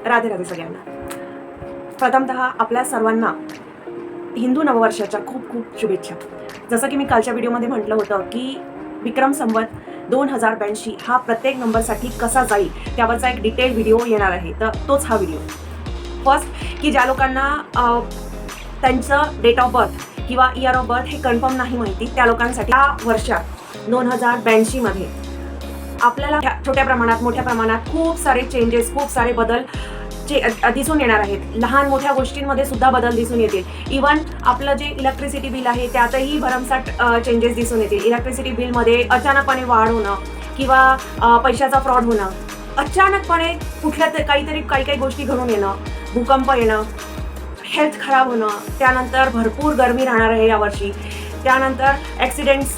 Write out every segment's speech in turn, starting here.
राधे राधे सगळ्यांना. प्रथमतः आपल्या सर्वांना हिंदू नववर्षाच्या खूप खूप शुभेच्छा. जसं की मी कालच्या व्हिडिओमध्ये म्हटलं होतं की विक्रम संवत 2082 हा प्रत्येक नंबरसाठी कसा जाईल त्यावरचा एक डिटेल व्हिडिओ येणार आहे. तर तोच हा व्हिडिओ. फर्स्ट की ज्या लोकांना त्यांचं डेट ऑफ बर्थ किंवा इयर ऑफ बर्थ हे कन्फर्म नाही माहिती, त्या लोकांसाठी या वर्षात 2082 मध्ये आपल्याला छोट्या प्रमाणात मोठ्या प्रमाणात खूप सारे चेंजेस, खूप सारे बदल दिसून येणार आहेत. लहान मोठ्या गोष्टींमध्ये सुद्धा बदल दिसून येतील. इवन आपलं जे इलेक्ट्रिसिटी बिल आहे त्यातही भरमसाठ चेंजेस दिसून येतील. इलेक्ट्रिसिटी बिलमध्ये अचानकपणे वाढ होणं किंवा पैशाचा फ्रॉड होणं, अचानकपणे कुठल्या काही गोष्टी घडून येणं, भूकंप येणं, हेल्थ खराब होणं, त्यानंतर भरपूर गरमी राहणार आहे यावर्षी. त्यानंतर ॲक्सिडेंट्स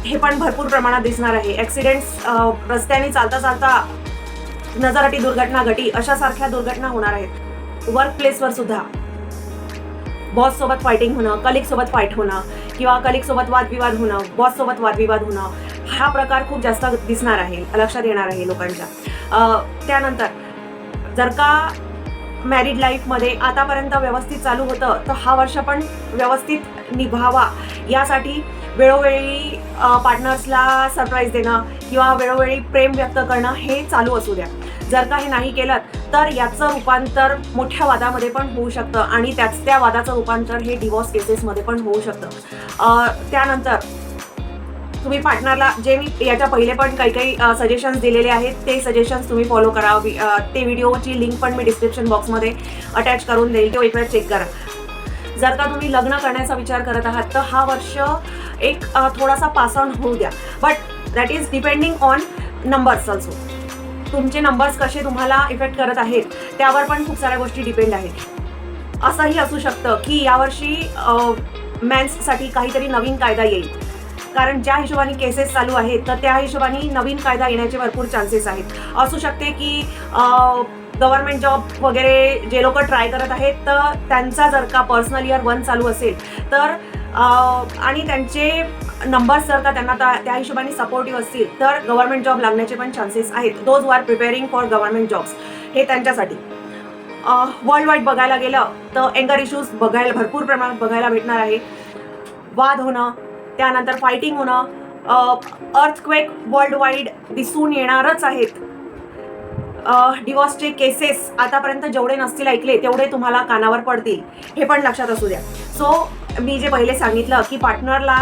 हे पण भरपूर प्रमाणात दिसणार आहे. ॲक्सिडेंट्स रस्त्याने चालता चालता नजराटी दुर्घटना घटी अशासारख्या दुर्घटना होणार आहेत. वर्क प्लेसवर सुद्धा बॉस सोबत फायटिंग होणं, कलिग सोबत फाईट होणं किंवा कलिग सोबत वादविवाद होणं, बॉस सोबत वादविवाद होणं, हा प्रकार खूप जास्त दिसणार आहे, लक्षात येणार आहे लोकांच्या. त्यानंतर जर का मॅरिड लाईफमध्ये आतापर्यंत व्यवस्थित चालू होतं तर हा वर्ष पण व्यवस्थित निभावा यासाठी वेळोवेळी पार्टनर्सला सरप्राईज देणं किंवा वेळोवेळी प्रेम व्यक्त करणं हे चालू असू द्या. जर का हे नाही केलं तर याचं रूपांतर मोठ्या वादामध्ये पण होऊ शकतं आणि त्या वादाचं रूपांतर हे डिवोर्स केसेसमध्ये पण होऊ शकतं. त्यानंतर तुम्ही पार्टनरला, जे मी याच्या पहिले पण काही सजेशन्स दिलेले आहेत ते सजेशन्स तुम्ही फॉलो करा. ते व्हिडिओची लिंक पण मी डिस्क्रिप्शन बॉक्समध्ये अटॅच करून देईल, तो एक वेळ चेक करा. जर का तुम्ही लग्न करण्याचा विचार करत आहात तर हा वर्ष एक थोडासा पास ऑन होऊ द्या. But that is depending on numbers also. तुमचे नंबर्स कसे तुम्हाला इफेक्ट करत आहेत त्यावर पण खूप साऱ्या गोष्टी डिपेंड आहेत. असंही असू शकतं की यावर्षी मेन्ससाठी काहीतरी नवीन कायदा येईल, कारण ज्या हिशोबाने केसेस चालू आहेत तर त्या हिशोबाने नवीन कायदा येण्याचे भरपूर चान्सेस आहेत. असू शकते की गव्हर्नमेंट जॉब वगैरे जे लोक ट्राय करत आहेत तर त्यांचा जर का पर्सनल इयर 1 चालू असेल तर आणि त्यांचे नंबर्स जर का त्यांना त्या हिशोबाने सपोर्टिव्ह असतील तर गव्हर्नमेंट जॉब लागण्याचे पण चान्सेस आहेत. Those who are preparing for government jobs हे त्यांच्यासाठी. वर्ल्ड वाईड बघायला गेलं तर एंगर इश्यूज भरपूर प्रमाणात बघायला भेटणार आहे. वाद होणं, त्यानंतर फायटिंग होणं, अर्थक्वेक वर्ल्ड वाईड दिसून येणारच आहेत. डिवॉर्सचे केसेस आतापर्यंत जेवढे नसतील ऐकले तेवढे तुम्हाला कानावर पडतील, हे पण लक्षात असू द्या. सो मी जे पहिले सांगितलं की पार्टनरला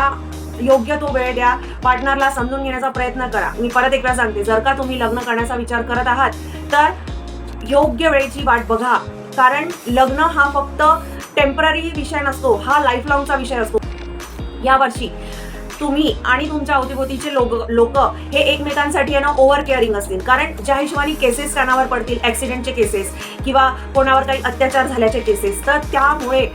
योग्य तो वेळ द्या, पार्टनरला समजून घेण्याचा प्रयत्न करा. मी परत एक वेळा सांगते, जर का तुम्ही लग्न करण्याचा विचार करत आहात तर योग्य वेळेची वाट बघा, कारण लग्न हा फक्त टेम्पररी विषय नसतो, हा लाईफ लॉंगचा विषय असतो. यावर्षी तुम्ही आणि तुमच्या अवतीभोवतीचे लोक हे एकमेकांसाठी ओव्हर केअरिंग असतील, कारण ज्या हिशोबाने केसेस कानावर पडतील, ॲक्सिडेंटचे केसेस किंवा कोणावर काही अत्याचार झाल्याचे केसेस, तर त्यामुळे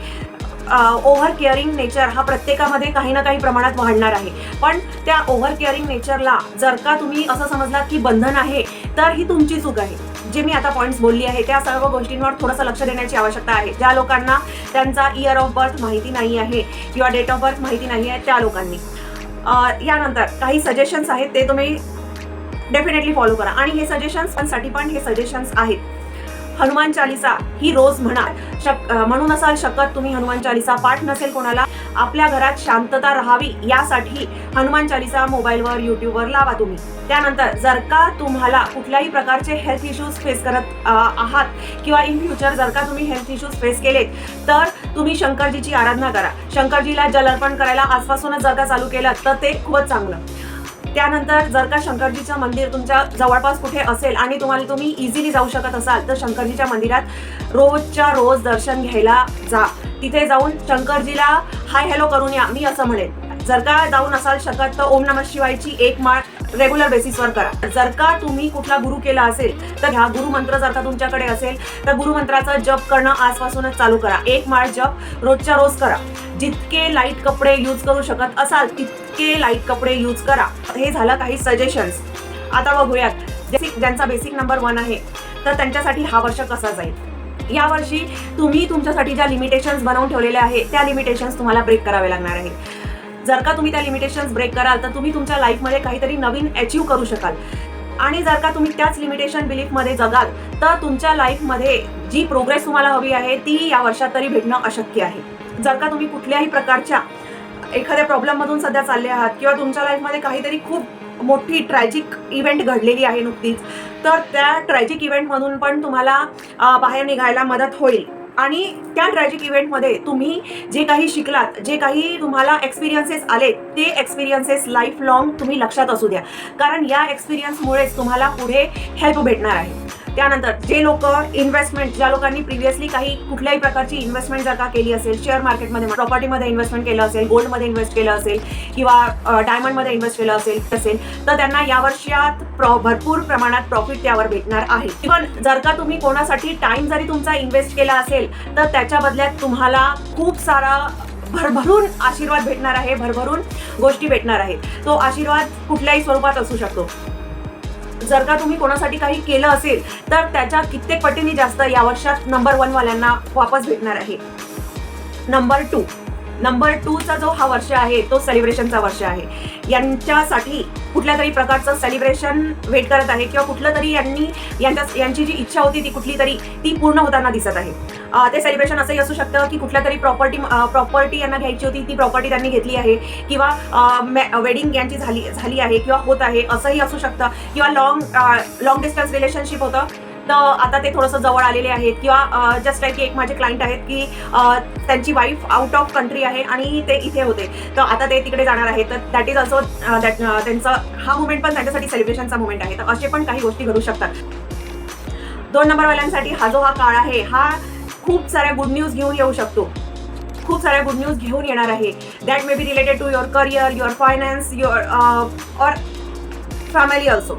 ओव्हर केअरिंग नेचर हा प्रत्येकामध्ये काही ना काही प्रमाणात वाढणार आहे. पण त्या ओव्हर केअरिंग नेचरला जर का तुम्ही असं समजलात की बंधन आहे तर ही तुमची चूक आहे. जे मी आता पॉईंट्स बोलली आहे त्या सर्व गोष्टींवर थोडंसं लक्ष देण्याची आवश्यकता आहे. ज्या लोकांना त्यांचा इयर ऑफ बर्थ माहिती नाही आहे किंवा डेट ऑफ बर्थ माहिती नाही आहे त्या लोकांनी यानंतर काही सजेशन्स आहेत ते तुम्ही डेफिनेटली फॉलो करा. आणि हे सजेशन्ससाठी पण हे सजेशन्स आहेत. हनुमान चालिसा ही रोज म्हणून असाल शकत तुम्ही हनुमान चालिसा पाठ नसेल कोणाला, आपल्या घरात शांतता राहावी यासाठी हनुमान चालिसा मोबाईलवर यूट्यूबवर लावा तुम्ही. त्यानंतर जर का तुम्हाला कुठल्याही प्रकारचे हेल्थ इश्यूज फेस करत आहात किंवा इन फ्युचर जर का तुम्ही हेल्थ इश्यूज फेस केलेत तर तुम्ही शंकरजीची आराधना करा. शंकरजीला जल अर्पण करायला आजपासूनच जर का चालू केलं तर ते खूपच चांगलं. त्यानंतर जर का शंकरजीचं मंदिर तुमच्या जवळपास कुठे असेल आणि तुम्ही इझिली जाऊ शकत असाल तर शंकरजीच्या मंदिरात रोजच्या रोज दर्शन घ्यायला जा. तिथे जाऊन शंकरजीला हाय हॅलो करून या, मी असं म्हणेन. जर का जाऊ नसाल शकत तर ओम नमः शिवायची एक माळ रेग्युलर बेसिसवर करा. जर का तुम्ही कुठला गुरु केला असेल तर ह्या गुरुमंत्र जर का तुमच्याकडे असेल तर गुरुमंत्राचा जप करणं आजपासूनच चालू करा. एक माळ जप रोजच्या रोज करा. जितके लाईट कपडे यूज करू शकत असाल तितके लाईट कपडे यूज करा. हे झालं काही सजेशन्स. आता बघूयात ज्यांचा बेसिक नंबर 1 आहे तर त्यांच्यासाठी हा वर्ष कसा जाईल. यावर्षी तुम्ही तुमच्यासाठी ज्या लिमिटेशन्स बनवून ठेवलेल्या आहेत त्या लिमिटेशन्स तुम्हाला ब्रेक करावे लागणार आहेत. जर का तुम्ही त्या लिमिटेशन्स ब्रेक कराल तर तुम्ही तुमच्या लाईफमध्ये काहीतरी नवीन अचीव करू शकाल. आणि जर का तुम्ही त्याच लिमिटेशन बिलीफमध्ये जगाल तर तुमच्या लाईफमध्ये जी प्रोग्रेस तुम्हाला हवी आहे ती या वर्षात तरी भेटणं अशक्य आहे. जर का तुम्ही कुठल्याही प्रकारच्या एखाद्या प्रॉब्लेममधून सध्या चालले आहात किंवा तुमच्या लाईफमध्ये काहीतरी खूप मोठी ट्रॅजिक इव्हेंट घडलेली आहे नुकतीच, तर त्या ट्रॅजिक इव्हेंटमधून पण तुम्हाला बाहेर निघायला मदत होईल. आणि त्या ट्रॅजिक इव्हेंटमध्ये तुम्ही जे काही शिकलात, जे काही तुम्हाला एक्सपिरियन्सेस आले, ते एक्सपिरियन्सेस लाईफ लाँग तुम्ही लक्षात असू द्या, कारण या एक्सपिरियन्समुळेच तुम्हाला पुढे हेल्प भेटणार आहे. त्यानंतर जे लोक इन्व्हेस्टमेंट, ज्या लोकांनी प्रिव्हियसली काही कुठल्याही प्रकारची इन्व्हेस्टमेंट जर का केली असेल, शेअर मार्केटमध्ये, प्रॉपर्टीमध्ये इन्व्हेस्टमेंट केलं असेल, गोल्डमध्ये इन्व्हेस्ट केलं असेल किंवा डायमंडमध्ये इन्व्हेस्ट केलं असेल तर त्यांना या वर्षात भरपूर प्रमाणात प्रॉफिट त्यावर भेटणार आहे. इव्हन जर का तुम्ही कोणासाठी टाइम जरी तुमचा इन्व्हेस्ट केला असेल तर त्याच्या बदल्यात तुम्हाला खूप सारा भरभरून आशीर्वाद भेटणार आहे, भरभरून गोष्टी भेटणार आहेत. तो आशीर्वाद कुठल्याही स्वरूपात असू शकतो. जर का तुम्ही कोणासाठी काही केलं असेल तर त्याच्या कित्येक पटीने जास्त या वर्षात नंबर 1 वाल्यांना वापस भेटणार आहे. नंबर 2चा जो हा वर्ष आहे तो सेलिब्रेशनचा वर्ष आहे. यांच्यासाठी कुठल्या तरी प्रकारचं सेलिब्रेशन वेट करत आहे किंवा कुठलं तरी यांची जी इच्छा होती ती पूर्ण होताना दिसत आहे. ते सेलिब्रेशन असंही असू शकतं की कुठल्या तरी प्रॉपर्टी यांना घ्यायची होती, ती प्रॉपर्टी त्यांनी घेतली आहे किंवा वेडिंग यांची झाली आहे किंवा होत आहे असंही असू शकतं. किंवा लॉंग डिस्टन्स रिलेशनशिप होतं तर आता ते थोडंसं जवळ आलेले आहेत. किंवा जस्ट लाईक एक माझे क्लायंट आहेत की त्यांची वाईफ आउट ऑफ कंट्री आहे आणि ते इथे होते, तर आता ते तिकडे जाणार आहेत. तर दॅट इज ऑल्सो त्यांचा हा मुवमेंट पण त्यांच्यासाठी सेलिब्रेशनचा मुवमेंट आहे. तर असे पण काही गोष्टी घडू शकतात. 2 नंबरवाल्यांसाठी हा जो काळ आहे हा खूप साऱ्या गुड न्यूज घेऊन येऊ शकतो. खूप साऱ्या गुड न्यूज घेऊन येणार आहे. That may be related to your career, your finance, or family also.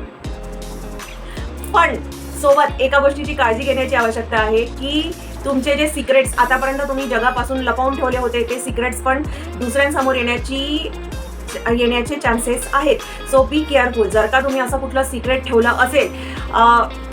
पण सोबत एका गोष्टीची काळजी घेण्याची आवश्यकता आहे की तुमचे जे सिक्रेट्स आतापर्यंत तुम्ही जगापासून लपवून ठेवले होते ते सिक्रेट्स पण दुसऱ्यांसमोर येण्याचे चान्सेस आहेत. So be careful. जर का तुम्ही असं कुठलं सिक्रेट ठेवलं असेल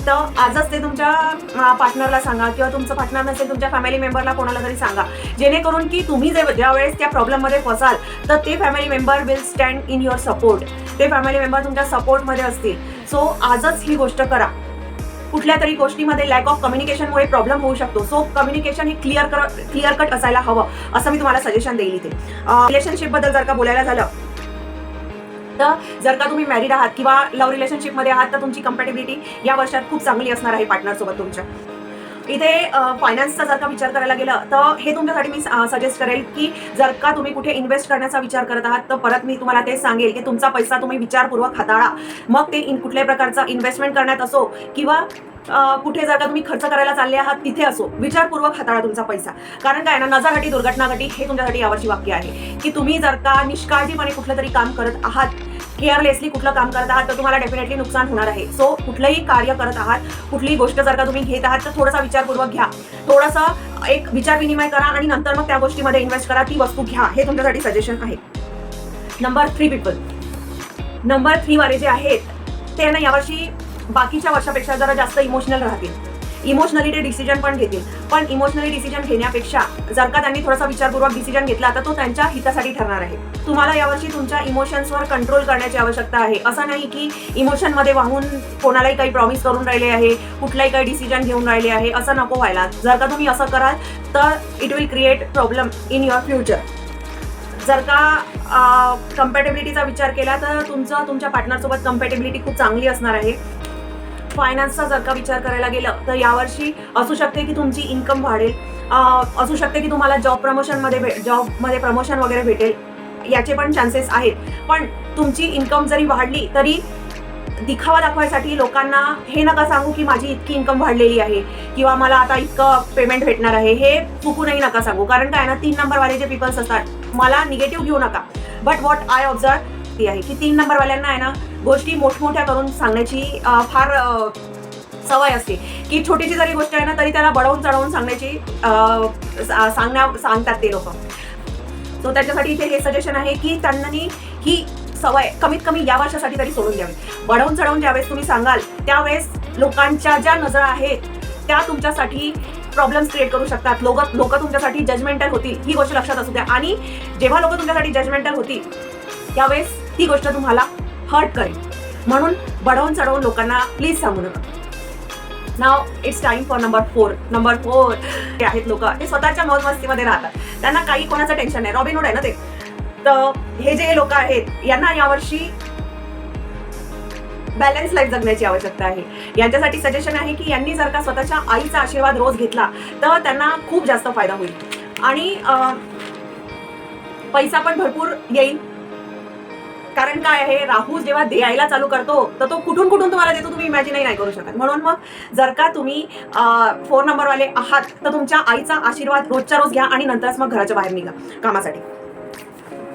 तर आजच ते तुमच्या पार्टनरला सांगा किंवा तुमचं पार्टनर नसेल तुमच्या फॅमिली मेंबरला कोणाला तरी सांगा, जेणेकरून की तुम्ही ज्या वेळेस त्या प्रॉब्लेममध्ये फसाल तर ते family member will stand in your support. ते फॅमिली मेंबर तुमच्या सपोर्टमध्ये असतील. सो आजच ही गोष्ट करा. कुठल्या तरी गोष्टीमध्ये लॅक ऑफ कम्युनिकेशनमुळे प्रॉब्लेम होऊ शकतो. सो कम्युनिकेशन हे क्लिअर कट असायला हवं असं मी तुम्हाला सजेशन देईल इथे. रिलेशनशिपबद्दल जर का बोलायला झालं तर जर का तुम्ही मॅरिड आहात किंवा लव्ह रिलेशनशिपमध्ये आहात तर तुमची कंपॅटिबिलिटी या वर्षात खूप चांगली असणार आहे पार्टनरसोबत तुमच्या. इथे फायनान्सचा जर का विचार करायला गेलं तर हे तुमच्यासाठी मी सजेस्ट करेल की जर का तुम्ही कुठे इन्व्हेस्ट करण्याचा विचार करत आहात तर परत मी तुम्हाला तेच सांगेल की तुमचा पैसा तुम्ही विचारपूर्वक हाताळा. मग ते कुठल्याही प्रकारचा इन्व्हेस्टमेंट करण्यात असो किंवा कुठे जर का तुम्ही खर्च करायला चालले आहात तिथे असो, विचारपूर्वक हाताळा तुमचा पैसा. कारण काय ना, नजर घटी दुर्घटना घटी हे तुमच्यासाठी यावर्षी वाक्य आहे की तुम्ही जर का निष्काळजीपणे कुठलं तरी काम करत आहात, केअरलेसली कुठलं काम करत आहात तर तुम्हाला डेफिनेटली नुकसान होणार आहे. सो कुठलंही कार्य करत आहात, कुठलीही गोष्ट जर का तुम्ही घेत आहात तर थोडासा विचारपूर्वक घ्या, थोडासा एक विचार विनिमय करा आणि नंतर मग त्या गोष्टीमध्ये इन्व्हेस्ट करा, ती वस्तू घ्या. हे तुमच्यासाठी सजेशन आहे. नंबर 3 वाले जे आहेत ते ना यावर्षी बाकीच्या वर्षापेक्षा जरा जास्त इमोशनल राहतील. इमोशनली ते डिसिजन पण घेतील. पण इमोशनली डिसिजन घेण्यापेक्षा जर का त्यांनी थोडासा विचारपूर्वक डिसिजन घेतला तर तो त्यांच्या हितासाठी ठरणार आहे. तुम्हाला यावर्षी तुमच्या इमोशन्सवर कंट्रोल करण्याची आवश्यकता आहे. असं नाही की इमोशनमध्ये वाहून कोणालाही काही प्रॉमिस करून राहिले आहे, कुठलाही काही डिसिजन घेऊन राहिले आहे, असं नको व्हायला. जर का तुम्ही असं कराल तर it will create problem in your future. जर का कम्पॅटेबिलिटीचा विचार केला तर तुमच्या पार्टनरसोबत कम्पॅटेबिलिटी खूप चांगली असणार आहे. फायनान्सचा जर का विचार करायला गेलं तर यावर्षी असू शकते की तुमची इन्कम वाढेल, असू शकते की तुम्हाला जॉबमध्ये प्रमोशन वगैरे भेटेल, याचे पण चान्सेस आहेत. पण तुमची इन्कम जरी वाढली तरी दिखावा दाखवायसाठी लोकांना हे नका सांगू की माझी इतकी इन्कम वाढलेली आहे किंवा मला आता इतकं पेमेंट भेटणार आहे, हे चुकूनही नका सांगू. कारण काय ना, 3 नंबरवाले जे पीपल्स असतात, मला निगेटिव्ह घेऊ नका, बट व्हॉट आय ऑब्झर्व आहे की 3 नंबरवाल्यांना आहे ना गोष्टी मोठमोठ्या करून सांगण्याची फार सवय असते की छोटीशी जरी गोष्ट आहे ना तरी त्याला बढवून चढवून सांगतात ते लोक. सो त्याच्यासाठी इथे हे सजेशन आहे की त्यांना ही सवय कमीत कमी या वर्षासाठी तरी सोडून द्यावी. बढवून चढवून ज्यावेळेस तुम्ही सांगाल त्यावेळेस लोकांच्या ज्या नजरा आहेत त्या तुमच्यासाठी प्रॉब्लेम्स क्रिएट करू शकतात. लोक तुमच्यासाठी जजमेंटल होतील, ही गोष्ट लक्षात असू द्या. आणि जेव्हा लोक तुमच्यासाठी जजमेंटल होतील त्यावेळेस ती गोष्ट तुम्हाला हर्ट करेल. म्हणून बढवून चढवून लोकांना प्लीज सांगू नका. नाव इट्स टाइम फॉर नंबर 4. ते आहेत लोक, ते स्वतःच्या मौजमस्तीमध्ये राहतात, त्यांना काही कोणाचं टेन्शन नाही. रॉबिनहूड आहे ना ते. तर हे जे लोक आहेत यांना यावर्षी बॅलन्स लाईफ जगण्याची आवश्यकता आहे. यांच्यासाठी सजेशन आहे की यांनी जर का स्वतःच्या आईचा आशीर्वाद रोज घेतला तर त्यांना खूप जास्त फायदा होईल आणि पैसा पण भरपूर येईल. कारण काय आहे, राहू जेव्हा द्यायला चालू करतो तर तो कुठून कुठून तुम्हाला देतो तुम्ही इमॅजिनही नाही करू शकत. म्हणून मग जर का तुम्ही 4 नंबरवाले आहात तर तुमच्या आईचा आशीर्वाद रोजच्या रोज घ्या आणि नंतरच मग घराच्या बाहेर निघा कामासाठी.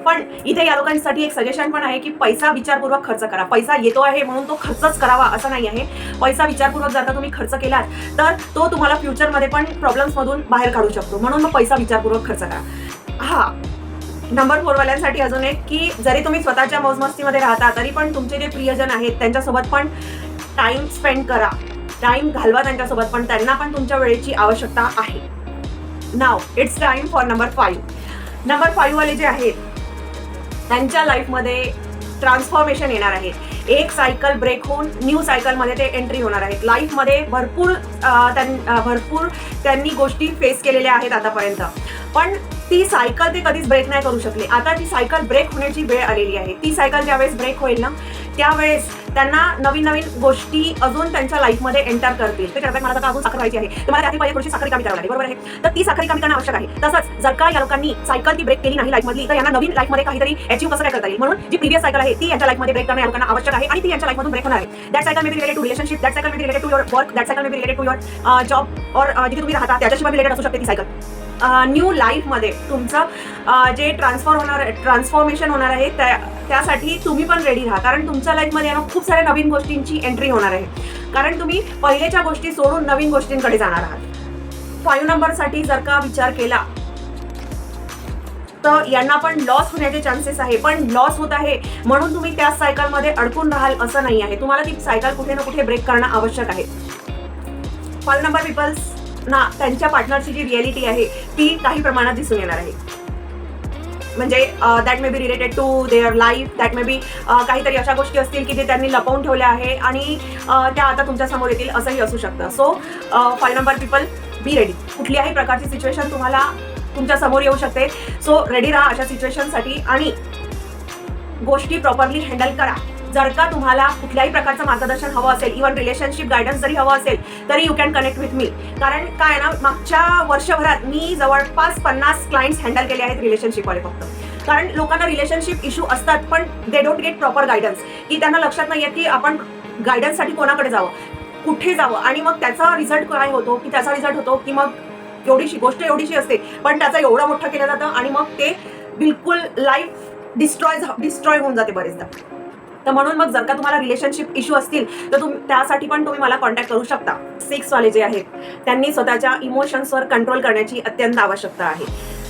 पण इथे या लोकांसाठी एक सजेशन पण आहे की पैसा विचारपूर्वक खर्च करा. पैसा येतो आहे म्हणून तो खर्चच करावा असं नाही आहे. पैसा विचारपूर्वक जर का तुम्ही खर्च केलात तर तो तुम्हाला फ्युचरमध्ये पण प्रॉब्लेम्समधून बाहेर काढू शकतो. म्हणून मग पैसा विचारपूर्वक खर्च करा. हा नंबर 4 वाल्यांसाठी अजून एक की जरी तुम्ही स्वतःच्या मौजमस्तीमध्ये राहता तरी पण तुमचे जे प्रियजन आहेत त्यांच्यासोबत पण टाइम स्पेंड करा, टाइम घालवा त्यांच्यासोबत, पण त्यांना पण तुमच्या वेळेची आवश्यकता आहे. नाव it's time for number 5. Number 5 वाले जे आहेत त्यांच्या लाईफमध्ये ट्रान्सफॉर्मेशन येणार आहे. एक सायकल ब्रेक होऊन न्यू सायकलमध्ये ते एंट्री होणार आहेत. लाईफमध्ये भरपूर त्यांनी गोष्टी फेस केलेल्या आहेत आतापर्यंत, पण ती सायकल ते कधीच ब्रेक नाही करू शकले. आता ती सायकल ब्रेक होण्याची वेळ आलेली आहे. ती सायकल ज्यावेळेस ब्रेक होईल ना त्यावेळेस त्यांना नवीन नवीन गोष्टी अजून त्यांच्या लाईफमध्ये एंटर करतील. ते करतात मला आता अजून साखर व्हायची आहे, तुम्हाला त्याची पहिले थोडीशी साखर कमी करावी लागेल, बरोबर आहे. तर ती साखर कमी करणं आवश्यक आहे. तसंच जर का या लोकांनी सायकल ती ब्रेक केली नाही लाईफमधली तर यांना नवीन लाईफमध्ये काहीतरी अचीव कसं काय करता येईल. म्हणून जी प्रिव्हियस सायकल आहे ती यांच्या लाईफमध्ये ब्रेक करणं या लोकांना आवश्यक आहे आणि ती यांच्या लाईफमधून ब्रेक होणार आहे. That cycle may be related to relationship, that cycle may be related to your work, that cycle may be related to your job और जिथे तुम्ही राहता त्याच्याशी रिलेटेड असू शकते ती सायकल. न्यू लाईफमध्ये तुमचं जे ट्रान्सफॉर्मेशन होणार आहे त्यासाठी तुम्ही पण रेडी राहा. कारण तुमच्या लाईफमध्ये खूप साऱ्या नवीन गोष्टींची एंट्री होणार आहे. कारण तुम्ही पहिलेच्या गोष्टी सोडून नवीन गोष्टींकडे जाणार आहात. 5 नंबरसाठी जर का विचार केला तर यांना पण लॉस होण्याचे चान्सेस आहे. पण लॉस होत आहे म्हणून तुम्ही त्या सायकलमध्ये अडकून राहाल असं नाही आहे. तुम्हाला ती सायकल कुठे ना कुठे ब्रेक करणं आवश्यक आहे. 5 नंबर पीपल्स ना त्यांच्या पार्टनरची जी रिॲलिटी आहे ती काही प्रमाणात दिसून येणार आहे. म्हणजे that may be related to their life, that may be काहीतरी अशा गोष्टी असतील की जे त्यांनी लपवून ठेवल्या आहे आणि त्या आता तुमच्या समोर येतील असंही असू शकतं. So 5 number people be ready. कुठल्याही प्रकारची सिच्युएशन तुम्हाला तुमच्या समोर येऊ शकते. सो रेडी राहा अशा सिच्युएशनसाठी आणि गोष्टी प्रॉपरली हँडल करा. जर का तुम्हाला कुठल्याही प्रकारचं मार्गदर्शन हवं असेल, इव्हन रिलेशनशिप गायडन्स जरी हवं असेल तरी you can connect with me. कारण काय ना, मागच्या वर्षभरात मी जवळपास 50 क्लायंट्स हँडल केले आहेत रिलेशनशिपवाले फक्त. कारण लोकांना रिलेशनशिप इश्यू असतात पण they don't get proper guidance, की त्यांना लक्षात नाही येत की आपण गायडन्ससाठी कोणाकडे जावं, कुठे जावं आणि मग त्याचा रिझल्ट काय होतो की त्याचा रिझल्ट होतो की मग एवढीशी असते पण त्याचा एवढं मोठं केलं जातं आणि मग ते बिलकुल लाईफ डिस्ट्रॉय होऊन जाते बरेचदा. तर म्हणून मग जर का तुम्हाला रिलेशनशिप इश्यू असतील तर त्यासाठी पण तुम्ही मला कॉन्टॅक्ट करू शकता. 6 वाले जे आहेत त्यांनी स्वतःच्या इमोशन्सवर कंट्रोल करण्याची अत्यंत आवश्यकता आहे.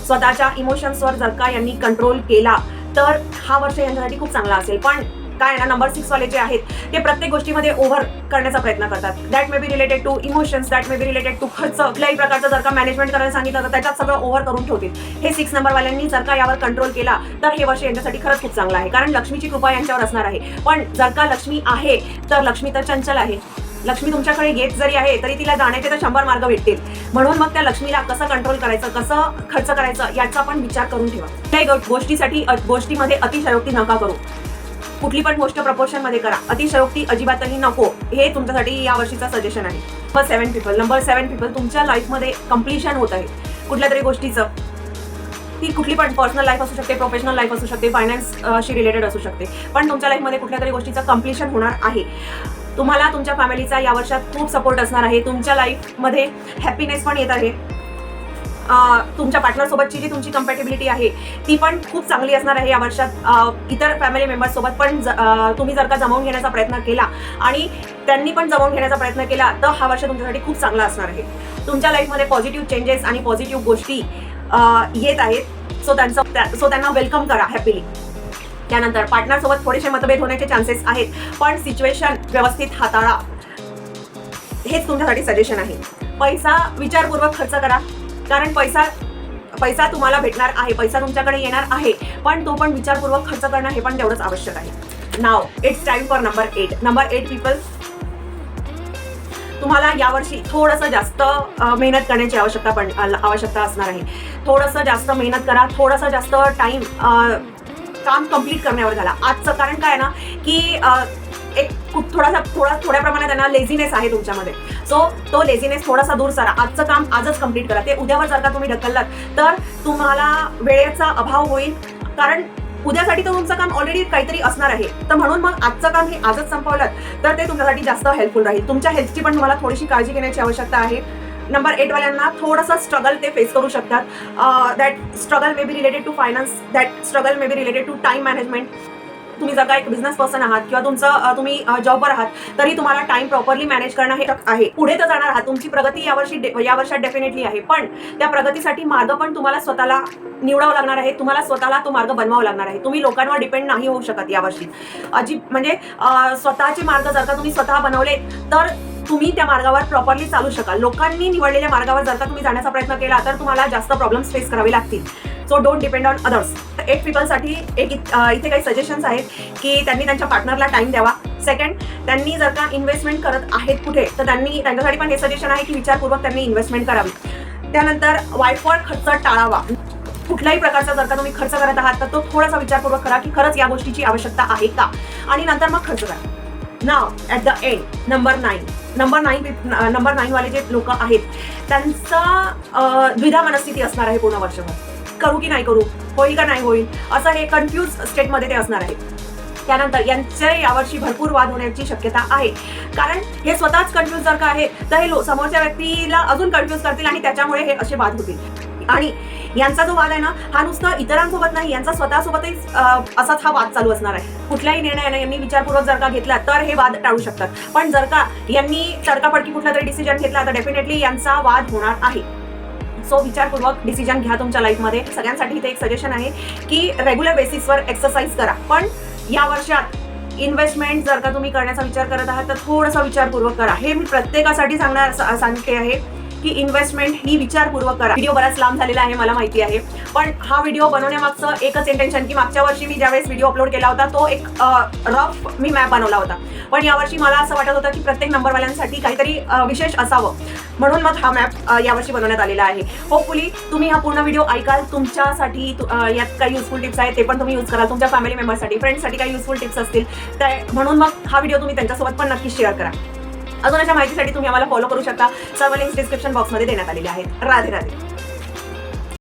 स्वतःच्या इमोशन्सवर जर का यांनी कंट्रोल केला तर हा वर्ष यांच्यासाठी खूप चांगला असेल. पण काय ना, नंबर 6 वाले जे आहेत ते प्रत्येक गोष्टीमध्ये ओव्हर करण्याचा प्रयत्न करतात. That may be related to emotions, that may be related to खर्च. कुठल्याही प्रकारचं जर का मॅनेजमेंट करायला सांगितलं तर त्याच्यात सगळं ओव्हर करून ठेवतील. हे 6 नंबरवाल्यांनी जर का यावर कंट्रोल केला तर हे वर्ष यांच्यासाठी खरंच खूप चांगलं आहे. कारण लक्ष्मीची कृपा यांच्यावर असणार आहे. पण जर का लक्ष्मी आहे तर लक्ष्मी तर चंचल आहे. लक्ष्मी तुमच्याकडे येत जरी आहे तरी तिला जाण्याचे तर 100 मार्ग भेटतील. म्हणून मग त्या लक्ष्मीला कसं कंट्रोल करायचं, कसं खर्च करायचं याचा पण विचार करून ठेवा. त्या गोष्टीमध्ये अतिशयोक्ती नका करू. कुठली पण गोष्ट प्रपोर्शनमध्ये करा. अतिशयोक्ती अजिबातही नको. हे तुमच्यासाठी या वर्षीचा सजेशन आहे. नंबर 7 पीपल तुमच्या लाईफमध्ये कम्प्लिशन होत आहे कुठल्या तरी गोष्टीचं. ती कुठली पण पर्सनल लाईफ असू शकते, प्रोफेशनल लाईफ असू शकते, फायनान्सशी रिलेटेड असू शकते. पण तुमच्या लाईफमध्ये कुठल्या तरी गोष्टीचं कम्प्लिशन होणार आहे. तुम्हाला तुमच्या फॅमिलीचा या वर्षात खूप सपोर्ट असणार आहे. तुमच्या लाईफमध्ये हॅपीनेस पण येत आहे. तुमच्या पार्टनरसोबतची जी तुमची कम्पॅटेबिलिटी आहे ती पण खूप चांगली असणार आहे या वर्षात. इतर फॅमिली मेंबर्ससोबत पण तुम्ही जर का जमवून घेण्याचा प्रयत्न केला आणि त्यांनी पण जमवून घेण्याचा प्रयत्न केला तर हा वर्ष तुमच्यासाठी खूप चांगला असणार आहे. तुमच्या लाईफमध्ये पॉझिटिव्ह चेंजेस आणि पॉझिटिव्ह गोष्टी येत आहेत. सो त्यांना वेलकम करा हॅपीली. त्यानंतर पार्टनरसोबत थोडेसे मतभेद होण्याचे चान्सेस आहेत पण सिच्युएशन व्यवस्थित हाताळा. हेच तुमच्यासाठी सजेशन आहे. पैसा विचारपूर्वक खर्च करा. कारण पैसा तुम्हाला भेटणार आहे, पैसा तुमच्याकडे येणार आहे पण तो पण विचारपूर्वक खर्च करणं हे पण तेवढंच आवश्यक आहे. नाव it's time for number 8. Number 8 people, तुम्हाला यावर्षी थोडंसं जास्त मेहनत करण्याची आवश्यकता असणार आहे. थोडंसं जास्त मेहनत करा, थोडंसं जास्त टाइम काम कंप्लीट करण्यावर घाला. आजचं कारण काय आहे ना की एक थोड्या प्रमाणात आहे ना लेझीनेस आहे तुमच्यामध्ये. सो तो लेझीनेस थोडासा दूर सारा. आजचं काम आजच कंप्लीट करा. ते उद्यावर जर का तुम्ही ढकललात तर तुम्हाला वेळेचा अभाव होईल, कारण उद्यासाठी तर तुमचं काम ऑलरेडी काहीतरी असणार आहे. तर म्हणून मग आजचं काम हे आजच संपवलं तर ते तुमच्यासाठी जास्त हेल्पफुल राहील. तुमच्या हेल्थची पण तुम्हाला थोडीशी काळजी घेण्याची आवश्यकता आहे. नंबर 8 वाल्यांना थोडंसं स्ट्रगल ते फेस करू शकतात. That struggle may be related to finance, that struggle may be related to time management. तुम्ही जर का एक बिझनेस पर्सन आहात किंवा तुम्ही जॉबवर आहात तरी तुम्हाला टाइम प्रॉपरली मॅनेज करणं हे आहे. पुढे तर जाणार आहात, तुमची प्रगती या वर्षात डेफिनेटली आहे, पण त्या प्रगतीसाठी मार्ग पण तुम्हाला स्वतःला निवडावं लागणार आहे. तुम्हाला स्वतःला तो मार्ग बनवावा लागणार आहे. तुम्ही लोकांवर डिपेंड नाही होऊ शकत यावर्षी. म्हणजे स्वतःचे मार्ग जर का तुम्ही स्वतः बनवले तर तुम्ही त्या मार्गावर प्रॉपरली चालू शकाल. लोकांनी निवडलेल्या मार्गावर जर का तुम्ही जाण्याचा प्रयत्न केला तर तुम्हाला जास्त प्रॉब्लेम्स फेस करावे लागतील. So don't depend on others. 8 पीपलसाठी इथे काही सजेशन्स आहेत की त्यांनी त्यांच्या पार्टनरला टाइम द्यावा. सेकंड, त्यांनी जर का इन्व्हेस्टमेंट करत आहेत कुठे तर त्यांच्यासाठी पण हे सजेशन आहे की विचारपूर्वक त्यांनी इन्व्हेस्टमेंट करावी. त्यानंतर वायफळ खर्च टाळावा. कुठल्याही प्रकारचा जर का तुम्ही खर्च करत आहात तर तो थोडासा विचारपूर्वक करा की खरंच या गोष्टीची आवश्यकता आहे का, आणि नंतर मग खर्च करा. नाव ॲट द एंड नंबर 9 वाले जे लोक आहेत त्यांचा द्विधा मनस्थिती असणार आहे पूर्ण वर्षभर. करू की नाही करू, होईल का नाही होईल, असं हे कन्फ्यूज स्टेटमध्ये ते असणार आहे. त्यानंतर यांचे यावर्षी भरपूर वाद होण्याची शक्यता आहे, कारण हे स्वतःच कन्फ्यूज जर का आहे तर हे समोरच्या व्यक्तीला अजून कन्फ्यूज करतील आणि त्याच्यामुळे हे असे वाद होतील. आणि यांचा जो वाद आहे ना हा नुसतं इतरांसोबत नाही, यांचा स्वतःसोबतही असाच हा वाद चालू असणार आहे. कुठल्याही निर्णयाने यांनी विचारपूर्वक जर का घेतला तर हे वाद टाळू शकतात, पण जर का यांनी तडकाफडकी कुठला तरी डिसिजन घेतला तर डेफिनेटली यांचा वाद होणार आहे. सो विचारपूर्वक डिसिजन घ्या तुमच्या लाईफमध्ये. सगळ्यांसाठी इथे एक सजेशन आहे की रेग्युलर बेसिसवर एक्सरसाइज करा, पण या वर्षात इन्व्हेस्टमेंट जर का तुम्ही करण्याचा विचार करत आहात तर थोडासा विचारपूर्वक करा. हे मी प्रत्येकासाठी सांगते आहे की इन्व्हेस्टमेंट ही विचारपूर्वक करा. व्हिडिओ बराच लांब झालेला आहे मला माहिती आहे, पण हा व्हिडिओ बनवण्यामागचं एकच इंटेन्शन की मागच्या वर्षी मी ज्यावेळेस व्हिडिओ अपलोड केला होता तो एक रफ मी मॅप बनवला होता, पण यावर्षी मला असं वाटत होतं की प्रत्येक नंबरवाल्यांसाठी काहीतरी विशेष असावं, म्हणून मग हा मॅप यावर्षी बनवण्यात आलेला आहे. होपफुली तुम्ही हा पूर्ण व्हिडिओ ऐकाल. तुमच्यासाठी यात काही युजफुल टिप्स आहेत ते पण तुम्ही यूज कराल. तुमच्या फॅमिली मेंबर्ससाठी, फ्रेंड्ससाठी काही युजफुल टिप्स असतील म्हणून मग हा व्हिडिओ तुम्ही त्यांच्यासोबत पण नक्की शेअर करा. अजून अशा माहितीसाठी तुम्ही आम्हाला फॉलो करू शकता. सर्व लिंक्स डिस्क्रिप्शन बॉक्समध्ये देण्यात आलेले आहेत. राधे राधे.